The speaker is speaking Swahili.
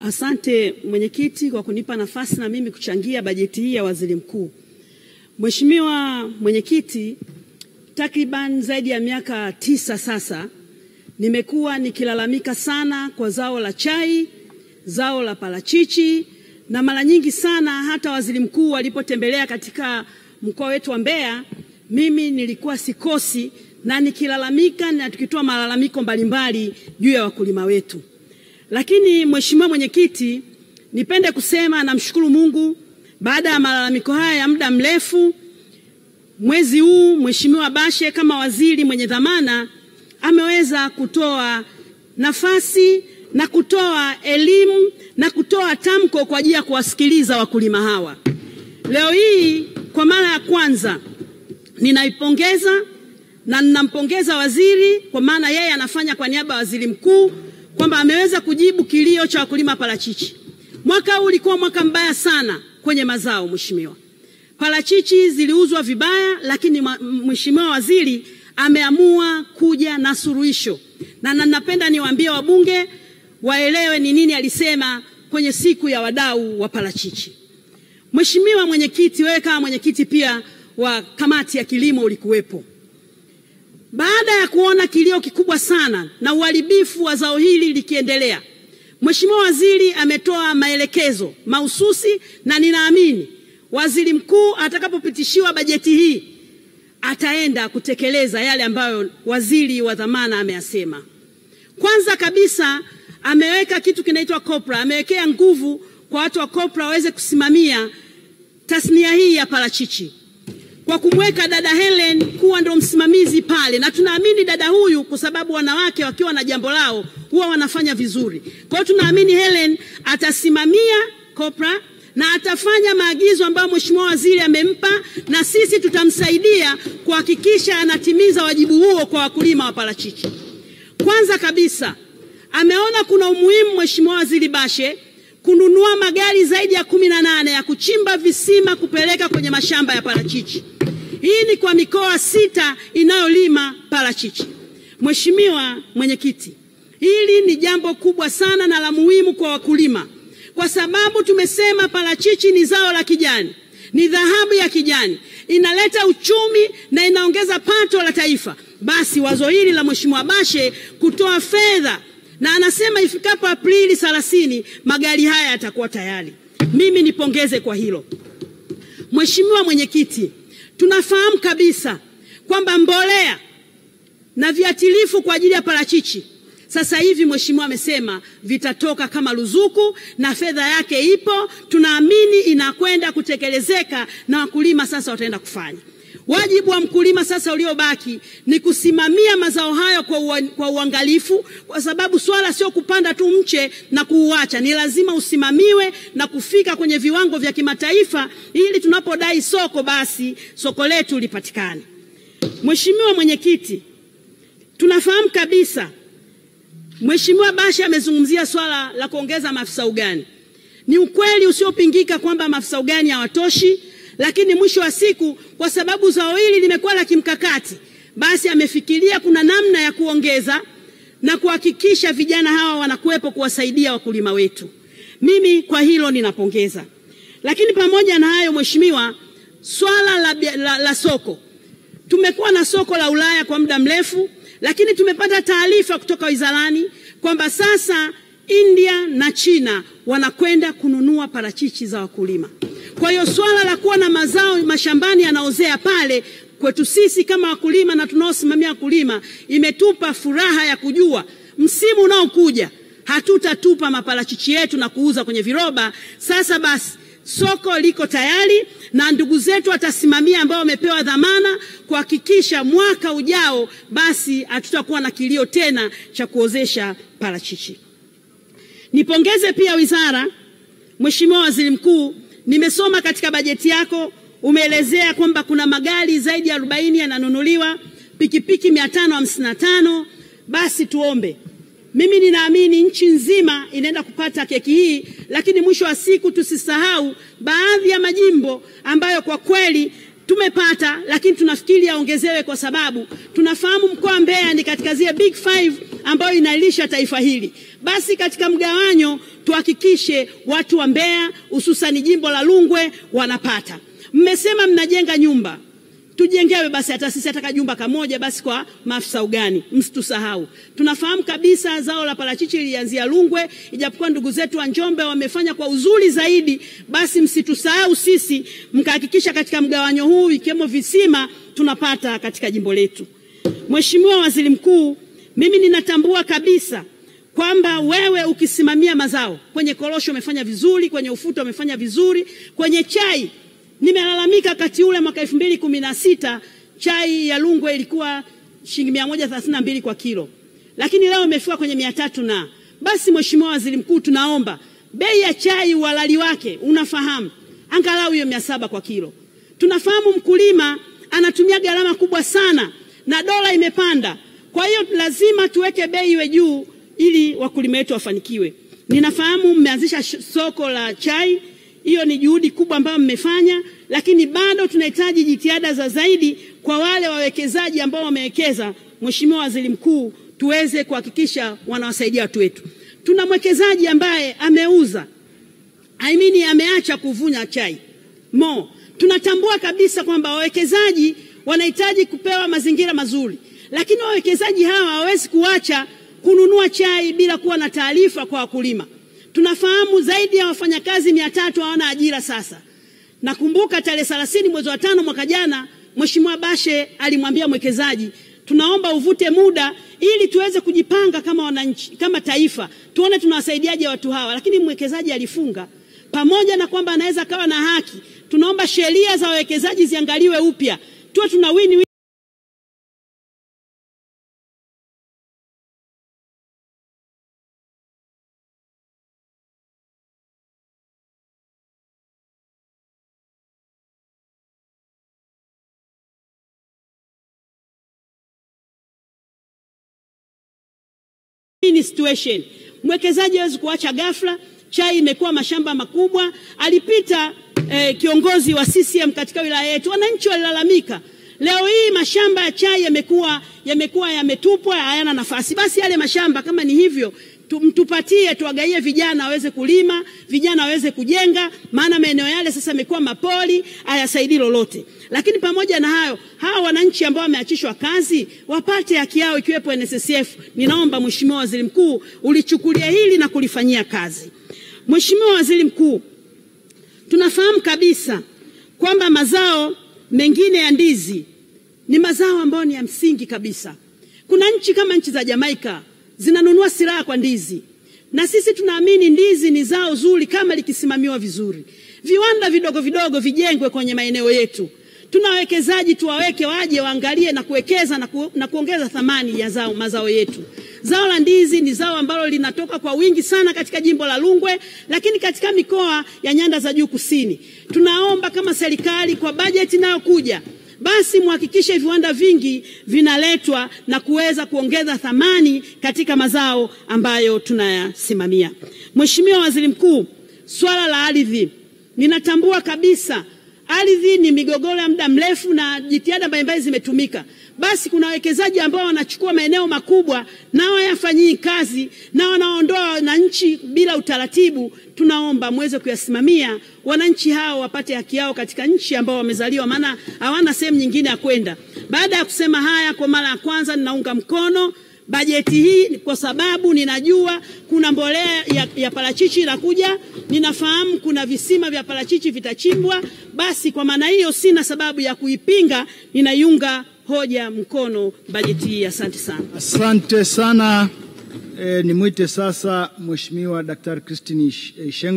Asante mwenyekiti kwa kunipa nafasi na mimi kuchangia bajeti hii ya waziri mkuu. Mheshimiwa mwenyekiti, takriban zaidi ya miaka 9 sasa nimekuwa nikilalamika sana kwa zao la chai, zao la parachichi, na mara nyingi sana hata waziri mkuu alipotembelea katika mkoa wetu wa Mbeya, mimi nilikuwa sikosi na nikilalamika na tukitoa malalamiko mbalimbali juu ya wakulima wetu. Lakini Mheshimiwa mwenyekiti, nipende kusema namshukuru Mungu, baada ya malalamiko haya ya muda mrefu, mwezi huu Mheshimiwa Bashe kama waziri mwenye dhamana ameweza kutoa nafasi na kutoa elimu na kutoa tamko kwa ajili ya kuwasikiliza wakulima hawa. Leo hii kwa mara ya kwanza ninaipongeza na ninampongeza waziri kwa maana yeye anafanya kwa niaba ya waziri mkuu kwamba ameweza kujibu kilio cha wakulima parachichi. Mwaka huu ulikuwa mwaka mbaya sana kwenye mazao mheshimiwa. Parachichi ziliuzwa vibaya, lakini mheshimiwa waziri ameamua kuja na suluhisho. Na napenda niwaambie wabunge waelewe ni nini alisema kwenye siku ya wadau wa parachichi. Mheshimiwa mwenyekiti, wewe kama mwenyekiti pia wa kamati ya kilimo ulikuwepo. Baada ya kuona kilio kikubwa sana na uharibifu wa zao hili likiendelea, Mheshimiwa waziri ametoa maelekezo mahususi, na ninaamini waziri mkuu atakapopitishiwa bajeti hii ataenda kutekeleza yale ambayo waziri wa dhamana ameyasema. Kwanza kabisa ameweka kitu kinaitwa COPRA, amewekea nguvu kwa watu wa COPRA waweze kusimamia tasnia hii ya parachichi, kwa kumweka dada Helen kuwa ndo msimamizi pale, na tunaamini dada huyu kwa sababu wanawake wakiwa na jambo lao huwa wanafanya vizuri. Kwa hiyo tunaamini Helen atasimamia COPRA na atafanya maagizo ambayo mheshimiwa waziri amempa, na sisi tutamsaidia kuhakikisha anatimiza wajibu huo kwa wakulima wa parachichi. Kwanza kabisa ameona kuna umuhimu mheshimiwa waziri Bashe kununua magari zaidi ya 18 ya kuchimba visima kupeleka kwenye mashamba ya parachichi. Hii ni kwa mikoa 6 inayolima parachichi. Mheshimiwa mwenyekiti, hili ni jambo kubwa sana na la muhimu kwa wakulima, kwa sababu tumesema parachichi ni zao la kijani, ni dhahabu ya kijani, inaleta uchumi na inaongeza pato la taifa. Basi wazo hili la mheshimiwa Bashe kutoa fedha, na anasema ifikapo Aprili 30 magari haya yatakuwa tayari, mimi nipongeze kwa hilo. Mheshimiwa mwenyekiti, tunafahamu kabisa kwamba mbolea na viatilifu kwa ajili ya parachichi sasa hivi mheshimiwa amesema vitatoka kama ruzuku na fedha yake ipo, tunaamini inakwenda kutekelezeka na wakulima sasa wataenda kufanya. Wajibu wa mkulima sasa uliobaki ni kusimamia mazao hayo kwa uangalifu, kwa sababu swala sio kupanda tu mche na kuuacha, ni lazima usimamiwe na kufika kwenye viwango vya kimataifa ili tunapodai soko basi soko letu lipatikane. Mheshimiwa mwenyekiti, tunafahamu kabisa Mheshimiwa Bashe amezungumzia swala la kuongeza maafisa ugani. Ni ukweli usiopingika kwamba maafisa ugani hawatoshi, lakini mwisho wa siku kwa sababu zao hili limekuwa la kimkakati, basi amefikiria kuna namna ya kuongeza na kuhakikisha vijana hawa wanakuwepo kuwasaidia wakulima wetu. Mimi kwa hilo ninapongeza. Lakini pamoja na hayo mheshimiwa, swala la soko. Tumekuwa na soko la Ulaya kwa muda mrefu, lakini tumepata taarifa kutoka wizarani kwamba sasa India na China wanakwenda kununua parachichi za wakulima. Kwa hiyo swala la kuwa na mazao mashambani yanaozea pale kwetu sisi kama wakulima na tunaosimamia wakulima imetupa furaha ya kujua msimu unaokuja hatutatupa maparachichi yetu na kuuza kwenye viroba. Sasa basi soko liko tayari na ndugu zetu watasimamia ambao wamepewa dhamana kuhakikisha mwaka ujao basi hatutakuwa na kilio tena cha kuozesha parachichi. Nipongeze pia wizara. Mheshimiwa waziri mkuu, nimesoma katika bajeti yako umeelezea kwamba kuna magari zaidi ya 40 yananunuliwa, pikipiki 555. Basi tuombe, mimi ninaamini nchi nzima inaenda kupata keki hii, lakini mwisho wa siku tusisahau baadhi ya majimbo ambayo kwa kweli tumepata, lakini tunafikiri aongezewe kwa sababu tunafahamu mkoa wa Mbeya ni katika zile big 5 ambayo inalisha taifa hili. Basi katika mgawanyo tuhakikishe watu wa Mbeya hususan jimbo la Rungwe wanapata. Mmesema mnajenga nyumba, tujengewe basi hata sisi ataka jumba kamoja basi kwa maafisa ugani, msitusahau. Tunafahamu kabisa zao la parachichi lilianzia Rungwe, ijapokuwa ndugu zetu wa Njombe wamefanya kwa uzuri zaidi, basi msitusahau sisi, mkahakikisha katika mgawanyo huu ikiwemo visima tunapata katika jimbo letu. Mheshimiwa Waziri Mkuu, mimi ninatambua kabisa kwamba wewe ukisimamia mazao, kwenye korosho umefanya vizuri, kwenye ufuta umefanya vizuri, kwenye chai nimelalamika kati ule mwaka 2016 chai ya Rungwe ilikuwa shilingi 132 kwa kilo. Lakini leo imefika kwenye 300 na. Basi Mheshimiwa Waziri Mkuu, tunaomba bei ya chai uhalali wake unafahamu, angalau hiyo 700 kwa kilo. Tunafahamu mkulima anatumia gharama kubwa sana na dola imepanda. Kwa hiyo lazima tuweke bei iwe juu ili wakulima wetu wafanikiwe. Ninafahamu mmeanzisha soko la chai, hiyo ni juhudi kubwa ambayo mmefanya, lakini bado tunahitaji jitihada za zaidi kwa wale wawekezaji ambao wamewekeza. Mheshimiwa Waziri Mkuu, tuweze kuhakikisha wanawasaidia watu wetu. Tuna mwekezaji ambaye ameuza, ameacha kuvuna chai. Tunatambua kabisa kwamba wawekezaji wanahitaji kupewa mazingira mazuri, lakini wawekezaji hawa hawawezi kuacha kununua chai bila kuwa na taarifa kwa wakulima. Tunafahamu zaidi ya wafanyakazi 300 hawana ajira sasa. Nakumbuka tarehe 30 mwezi wa 5 mwaka jana, Mheshimiwa Bashe alimwambia mwekezaji, tunaomba uvute muda ili tuweze kujipanga kama wananchi, kama taifa, tuone tunawasaidiaje watu hawa. Lakini mwekezaji alifunga. Pamoja na kwamba anaweza kawa na haki, tunaomba sheria za wawekezaji ziangaliwe upya. Tuwe tuna win-win. Ni situation. Mwekezaji hawezi kuacha ghafla. Chai imekuwa mashamba makubwa. Alipita kiongozi wa CCM katika wilaya yetu, wananchi walilalamika. Leo hii mashamba ya chai yamekuwa yametupwa, hayana nafasi. Basi yale mashamba kama ni hivyo, mtupatie, tuwagaie vijana waweze kulima, vijana waweze kujenga, maana maeneo yale sasa yamekuwa mapoli, hayasaidii lolote. Lakini pamoja na hayo, hawa wananchi ambao wameachishwa kazi wapate haki yao ikiwepo NSSF. Ninaomba Mheshimiwa Waziri Mkuu ulichukulia hili na kulifanyia kazi. Mheshimiwa Waziri Mkuu, tunafahamu kabisa kwamba mazao mengine ya ndizi ni mazao ambayo ni ya msingi kabisa. Kuna nchi kama nchi za Jamaica zinanunua silaha kwa ndizi. Na sisi tunaamini ndizi ni zao zuri kama likisimamiwa vizuri. Viwanda vidogo vidogo vijengwe kwenye maeneo yetu. Tunawekezaji tuwaweke waje waangalie na kuwekeza na kuongeza thamani ya mazao yetu. Zao la ndizi ni zao ambalo linatoka kwa wingi sana katika jimbo la Rungwe, lakini katika mikoa ya nyanda za juu kusini. Tunaomba kama serikali kwa bajeti inayokuja, basi muhakikishe viwanda vingi vinaletwa na kuweza kuongeza thamani katika mazao ambayo tunayasimamia. Mheshimiwa Waziri Mkuu, swala la ardhi, ninatambua kabisa ardhi ni migogoro ya muda mrefu na jitihada mbalimbali zimetumika. Basi kuna wawekezaji ambao wanachukua maeneo makubwa na hawayafanyii kazi na wanaondoa wananchi bila utaratibu. Tunaomba muweze kuyasimamia, wananchi hao wapate haki yao katika nchi ambao wamezaliwa, maana hawana sehemu nyingine ya kwenda. Baada ya kusema haya, kwa mara ya kwanza ninaunga mkono bajeti hii kwa sababu ninajua kuna mbolea ya parachichi inakuja, ninafahamu kuna visima vya parachichi vitachimbwa. Basi kwa maana hiyo sina sababu ya kuipinga, ninaiunga hoja mkono bajeti hii. Asante sana. Asante sana. Nimwite sasa Mheshimiwa Daktari Christine Shengo.